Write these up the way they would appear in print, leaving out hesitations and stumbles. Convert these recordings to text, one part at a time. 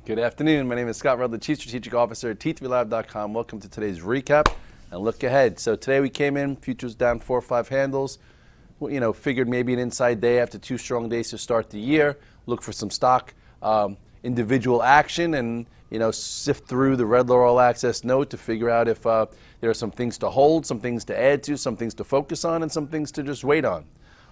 Good afternoon. My name is Scott Redler, Chief Strategic Officer at T3Lab.com. Welcome to today's recap and look ahead. So today we came in, futures down 4 or 5 handles. Figured maybe an inside day after 2 strong days to start the year. Look for some stock individual action and sift through the Redler All Access note to figure out if there are some things to hold, some things to add to, some things to focus on, and some things to just wait on.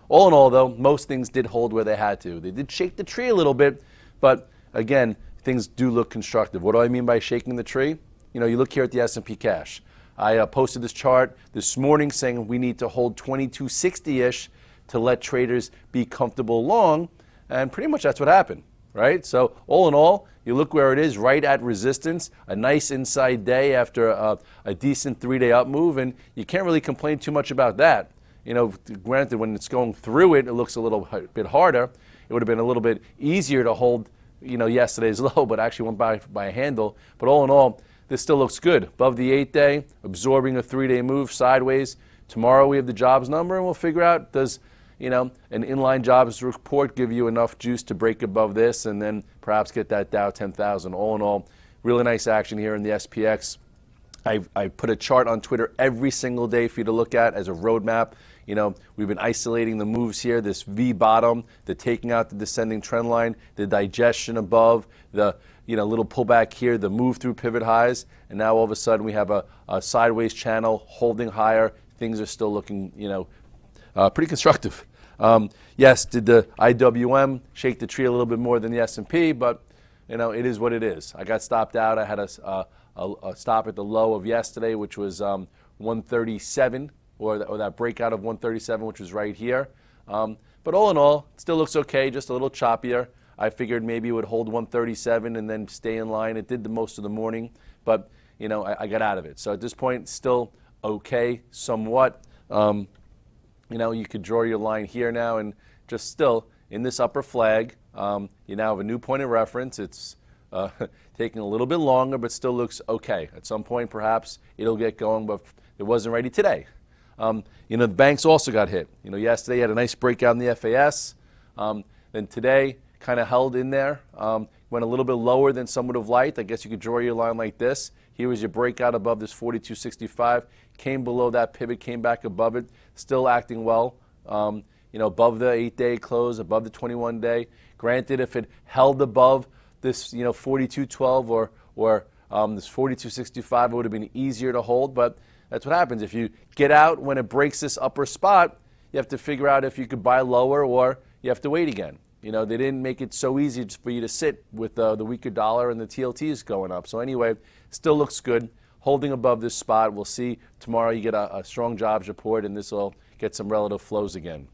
All in all, though, most things did hold where they had to. They did shake the tree a little bit, but again, things do look constructive. What do I mean by shaking the tree? You look here at the S&P cash. I posted this chart this morning saying we need to hold 2260-ish to let traders be comfortable long, and pretty much that's what happened, right? So all in all, you look where it is, right at resistance, a nice inside day after a decent 3-day up move, and you can't really complain too much about that. Granted, when it's going through it, it looks a little bit harder. It would have been a little bit easier to hold yesterday's low, but actually went by a handle. But all in all, this still looks good. Above the 8-day, absorbing a 3-day move sideways. Tomorrow we have the jobs number, and we'll figure out, does an inline jobs report give you enough juice to break above this and then perhaps get that Dow 10,000. All in all, really nice action here in the SPX. I put a chart on Twitter every single day for you to look at as a roadmap. We've been isolating the moves here, this V bottom, the taking out the descending trend line, the digestion above, the little pullback here, the move through pivot highs, and now all of a sudden we have a sideways channel holding higher. Things are still looking, pretty constructive. Yes, did the IWM shake the tree a little bit more than the S&P, but it is what it is. I got stopped out. I had a stop at the low of yesterday, which was 137. Or that breakout of 137, which was right here. But all in all, it still looks okay, just a little choppier. I figured maybe it would hold 137 and then stay in line. It did the most of the morning, but I got out of it. So at this point, still okay, somewhat. You could draw your line here now, and just still in this upper flag, you now have a new point of reference. It's taking a little bit longer, but still looks okay. At some point, perhaps it'll get going, but it wasn't ready today. The banks also got hit. Yesterday you had a nice breakout in the FAS. Then today kind of held in there. Went a little bit lower than some would have liked. I guess you could draw your line like this. Here was your breakout above this 42.65. Came below that pivot, came back above it. Still acting well. Above the 8-day close, above the 21-day. Granted, if it held above this, 42.12 or this 42.65, it would have been easier to hold, but that's what happens. If you get out when it breaks this upper spot, you have to figure out if you could buy lower or you have to wait again. They didn't make it so easy just for you to sit with the weaker dollar and the TLTs going up. So anyway, still looks good. Holding above this spot. We'll see tomorrow you get a strong jobs report and this will get some relative flows again.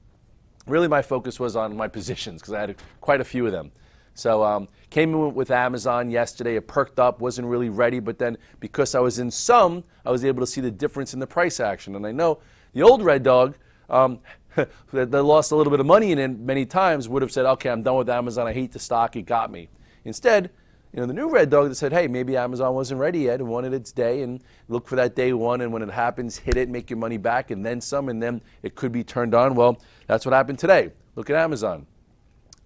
Really my focus was on my positions because I had quite a few of them. So came in with Amazon yesterday. It perked up, wasn't really ready, but then because I was in some, I was able to see the difference in the price action. And I know the old Red Dog that lost a little bit of money in it many times would have said, okay, I'm done with Amazon. I hate the stock. It got me. Instead, the new Red Dog that said, hey, maybe Amazon wasn't ready yet and wanted its day and look for that day one. And when it happens, hit it, make your money back and then some, and then it could be turned on. Well, that's what happened today. Look at Amazon.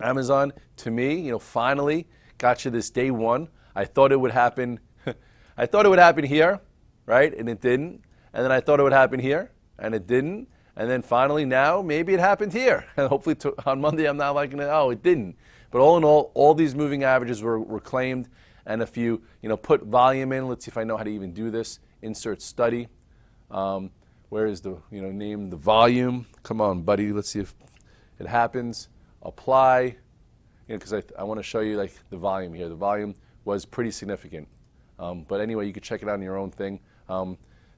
Amazon, to me, finally got you this day one. I thought it would happen. I thought it would happen here, right? And it didn't. And then I thought it would happen here, and it didn't. And then finally now, maybe it happened here. And hopefully on Monday, I'm not like, oh, it didn't. But all in all these moving averages were claimed. And if you, put volume in, let's see if I know how to even do this. Insert study. Where is the, name the volume? Come on, buddy. Let's see if it happens. Apply, because I want to show you like the volume here. The volume was pretty significant, but anyway, you could check it out on your own thing.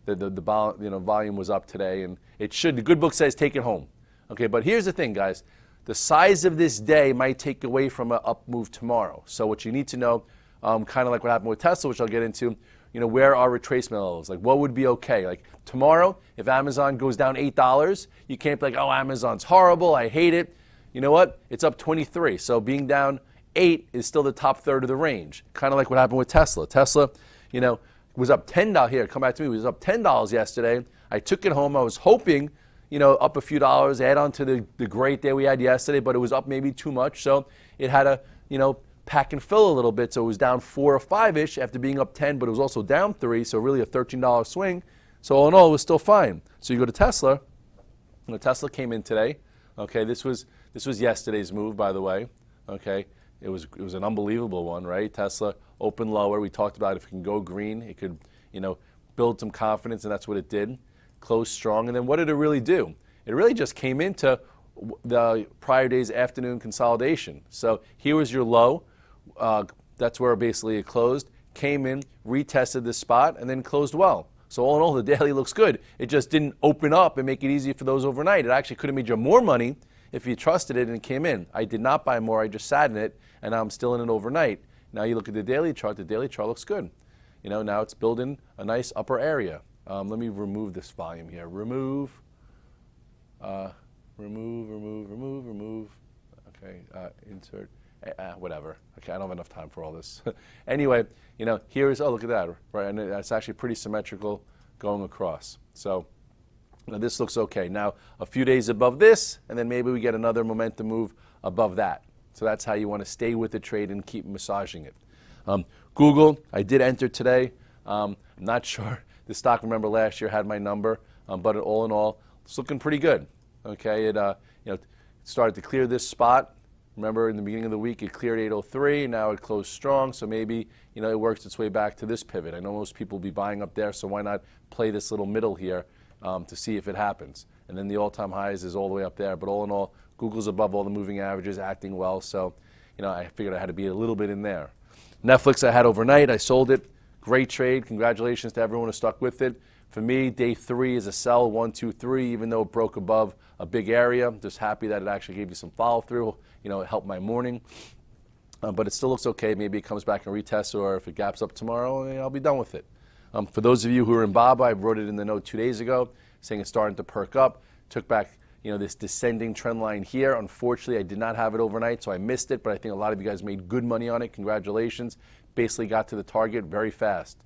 The volume was up today, and it should. The good book says take it home. Okay, but here's the thing, guys. The size of this day might take away from an up move tomorrow. So what you need to know, kind of like what happened with Tesla, which I'll get into. Where are retracement levels? Like, what would be okay? Like tomorrow, if Amazon goes down $8, you can't be like, oh, Amazon's horrible. I hate it. You know what? It's up 23. So being down 8 is still the top third of the range. Kind of like what happened with Tesla. Tesla, was up $10 here. Come back to me. It was up $10 yesterday. I took it home. I was hoping, up a few dollars, add on to the great day we had yesterday, but it was up maybe too much. So it had a, pack and fill a little bit, so it was down 4 or 5-ish after being up 10, but it was also down 3, so really a $13 swing. So all in all, it was still fine. So you go to Tesla. Tesla came in today. Okay, this was yesterday's move, by the way. Okay, it was an unbelievable one, right? Tesla opened lower. We talked about if it can go green, it could, build some confidence, and that's what it did. Closed strong, and then what did it really do? It really just came into the prior day's afternoon consolidation. So here was your low. That's where basically it closed. Came in, retested this spot, and then closed well. So all in all, the daily looks good. It just didn't open up and make it easy for those overnight. It actually could have made you more money if you trusted it and it came in. I did not buy more. I just sat in it, and now I'm still in it overnight. Now you look at the daily chart. The daily chart looks good. Now it's building a nice upper area. Let me remove this volume here. Remove. Okay, insert. Whatever. Okay, I don't have enough time for all this. Anyway, here's, oh, look at that, right? And it's actually pretty symmetrical going across. So this looks okay. Now, a few days above this, and then maybe we get another momentum move above that. So that's how you want to stay with the trade and keep massaging it. Google, I did enter today. I'm not sure. The stock, remember, last year had my number, but all in all, it's looking pretty good. Okay, it started to clear this spot. Remember, in the beginning of the week, it cleared 803. Now it closed strong, so maybe it works its way back to this pivot. I know most people will be buying up there, so why not play this little middle here to see if it happens? And then the all-time highs is all the way up there. But all in all, Google's above all the moving averages, acting well. So I figured I had to be a little bit in there. Netflix I had overnight. I sold it. Great trade. Congratulations to everyone who stuck with it. For me, day 3 is a sell, 1, 2, 3, even though it broke above a big area. Just happy that it actually gave you some follow-through. It helped my morning. But it still looks okay. Maybe it comes back and retests, or if it gaps up tomorrow, I'll be done with it. For those of you who are in BABA, I wrote it in the note 2 days ago, saying it's starting to perk up. Took back this descending trend line here. Unfortunately, I did not have it overnight, so I missed it, but I think a lot of you guys made good money on it. Congratulations. Basically got to the target very fast.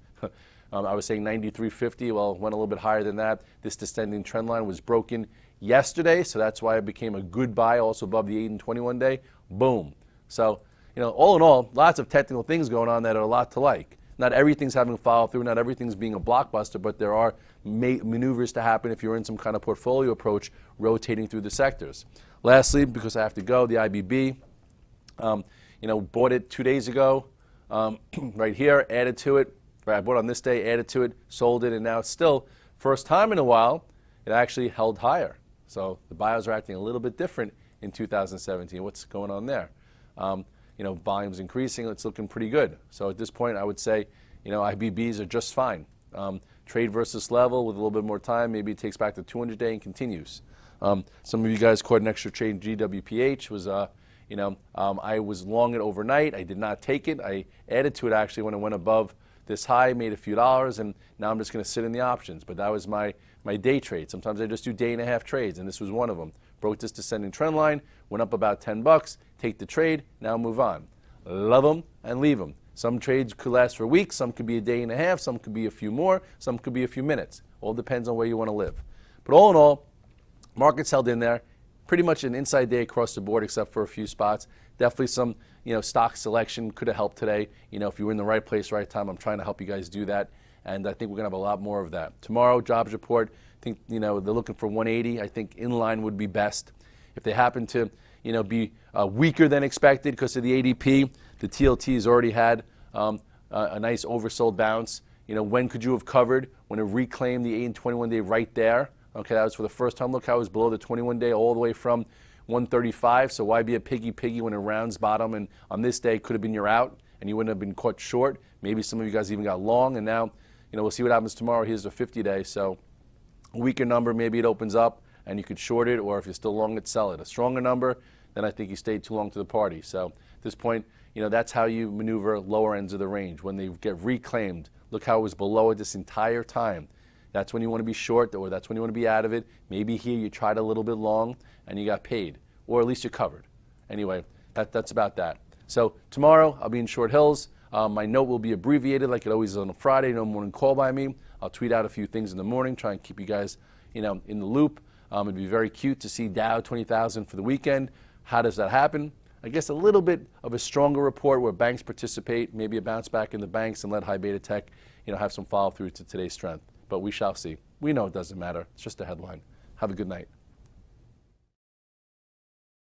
I was saying 93.50. Well, it went a little bit higher than that. This descending trend line was broken yesterday, so that's why it became a good buy, also above the 8 and 21 day. Boom. So, all in all, lots of technical things going on that are a lot to like. Not everything's having follow through, not everything's being a blockbuster, but there are maneuvers to happen if you're in some kind of portfolio approach rotating through the sectors. Lastly, because I have to go, the IBB, bought it 2 days ago, right here, added to it. Right, I bought on this day, added to it, sold it, and now it's still, first time in a while, it actually held higher. So the buyers are acting a little bit different in 2017. What's going on there? Volume's increasing. It's looking pretty good. So at this point, I would say, IBBs are just fine. Trade versus level with a little bit more time. Maybe it takes back the 200-day and continues. Some of you guys caught an extra trade. GWPH was, I was long it overnight. I did not take it. I added to it actually when it went above this high, made a few dollars, and now I'm just going to sit in the options. But that was my day trade. Sometimes I just do day-and-a-half trades, and this was one of them. Broke this descending trend line, went up about $10, take the trade, now move on. Love them and leave them. Some trades could last for weeks, some could be a day and a half, some could be a few more, some could be a few minutes. All depends on where you want to live. But all in all, markets held in there. Pretty much an inside day across the board except for a few spots. Definitely some stock selection could have helped today. If you were in the right place, right time, I'm trying to help you guys do that. And I think we're going to have a lot more of that. Tomorrow, jobs report, I think they're looking for 180. I think in line would be best. If they happen to be weaker than expected because of the ADP, the TLT's already had a nice oversold bounce. When could you have covered? When it reclaimed the 8 and 21 day right there. Okay, that was for the first time. Look how it was below the 21 day all the way from 135. So why be a piggy when it rounds bottom? And on this day, could have been your out, and you wouldn't have been caught short. Maybe some of you guys even got long, and now we'll see what happens tomorrow. Here's the 50 day. So a weaker number, maybe it opens up, and you could short it, or if you're still long it, sell it. A stronger number, then I think you stayed too long to the party. So at this point, that's how you maneuver lower ends of the range. When they get reclaimed, look how it was below it this entire time. That's when you want to be short, or that's when you want to be out of it. Maybe here you tried a little bit long and you got paid, or at least you're covered. Anyway, that's about that. So tomorrow I'll be in Short Hills. My note will be abbreviated like it always is on a Friday. No morning call by me. I'll tweet out a few things in the morning, try and keep you guys in the loop. It'd be very cute to see Dow 20,000 for the weekend. How does that happen? I guess, a little bit of a stronger report where banks participate, maybe a bounce back in the banks, and let high beta tech, have some follow through to today's strength. But we shall see. We know it doesn't matter. It's just a headline. Have a good night.